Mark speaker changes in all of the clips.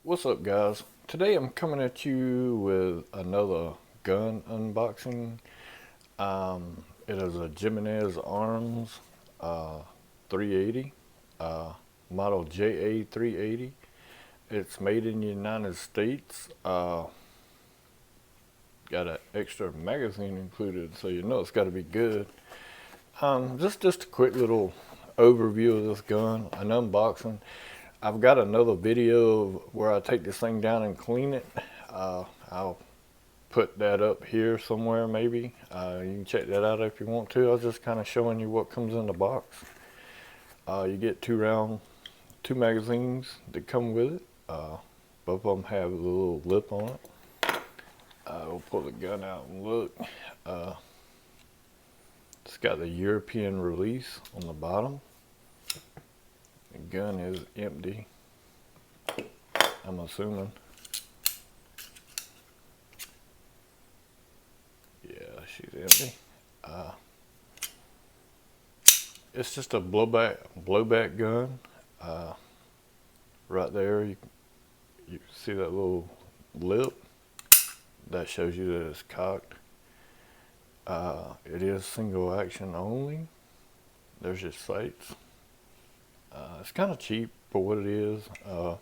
Speaker 1: What's up, guys? Today I'm coming at you with another gun unboxing. It is a Jimenez Arms 380, model JA 380. It's made in the United States. Got an extra magazine included, so you know it's got to be good. Just a quick little overview of this gun, an unboxing. I've got another video of where I take this thing down and clean it. I'll put that up here somewhere maybe. You can check that out if you want to. I was just kind of showing you what comes in the box. You get two magazines that come with it. Both of them have a little lip on it. We'll pull the gun out and look. It's got the European release on the bottom. The gun is empty, I'm assuming. Yeah, she's empty. It's just a blowback gun. Right there, you see that little lip? That shows you that it's cocked. It is single action only. There's your sights. It's kind of cheap for what it is. You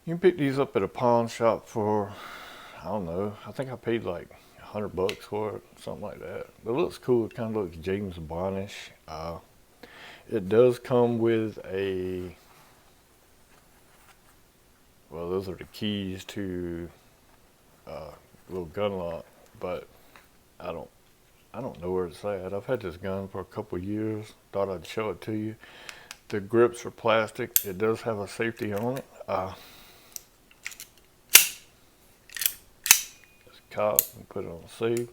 Speaker 1: can pick these up at a pawn shop for, I don't know, I think I paid like $100 for it, something like that. But it looks cool. It kind of looks James Bondish. It does come with well, those are the keys to little gun lock, but I don't know where it's at. I've had this gun for a couple years. Thought I'd show it to you. The grips are plastic. It does have a safety on it. It's cocked and put it on safe.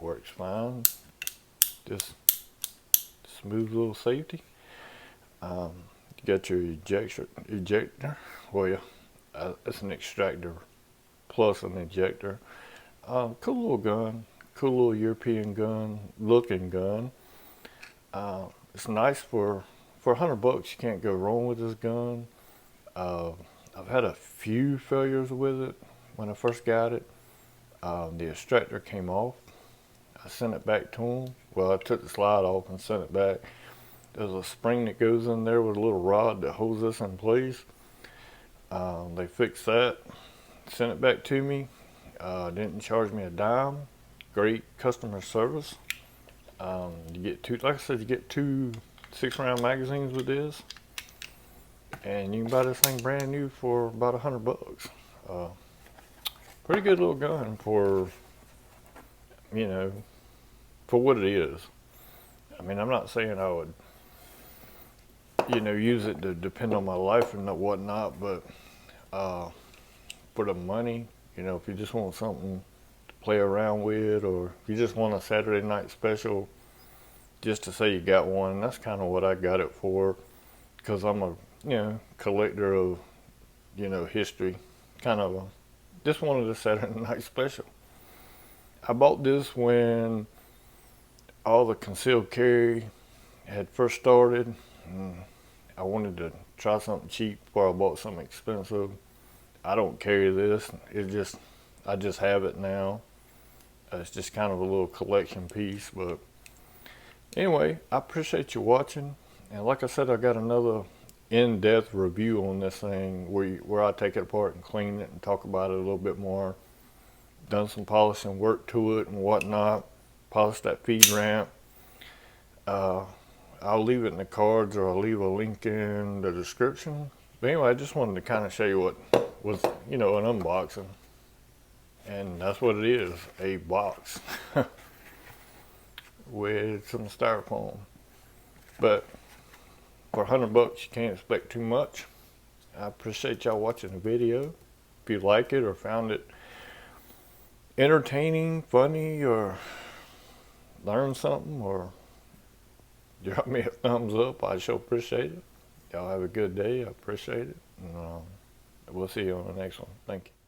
Speaker 1: Works fine. Just smooth little safety. You got your ejector. Well, yeah, it's an extractor plus an ejector. Cool little gun. Cool little European gun, looking gun. It's nice for $100. You can't go wrong with this gun. I've had a few failures with it when I first got it. The extractor came off. I sent it back to them. Well, I took the slide off and sent it back. There's a spring that goes in there with a little rod that holds this in place. They fixed that, sent it back to me. Didn't charge me a dime. Great customer service. You get two, like I said, you get two 6-round magazines with this, and you can buy this thing brand new for about $100. Pretty good little gun for, you know, for what it is. I mean, I'm not saying I would, you know, use it to depend on my life and whatnot, but for the money, you know, if you just want something play around with, or if you just want a Saturday night special just to say you got one, that's kind of what I got it for, because I'm a, you know, collector of, you know, history, kind of just wanted a Saturday night special. I bought this when all the concealed carry had first started, and I wanted to try something cheap before I bought something expensive. I don't carry this, I just have it now. It's just kind of a little collection piece. But anyway, I appreciate you watching. And like I said, I got another in-depth review on this thing where I take it apart and clean it and talk about it a little bit more. Done some polishing work to it and whatnot. Polished that feed ramp. I'll leave it in the cards, or I'll leave a link in the description. But anyway, I just wanted to kind of show you what was, you know, an unboxing. And that's what it is, a box with some styrofoam. But for $100, you can't expect too much. I appreciate y'all watching the video. If you like it or found it entertaining, funny, or learned something, or drop me a thumbs up, I sure appreciate it. Y'all have a good day. I appreciate it. And we'll see you on the next one. Thank you.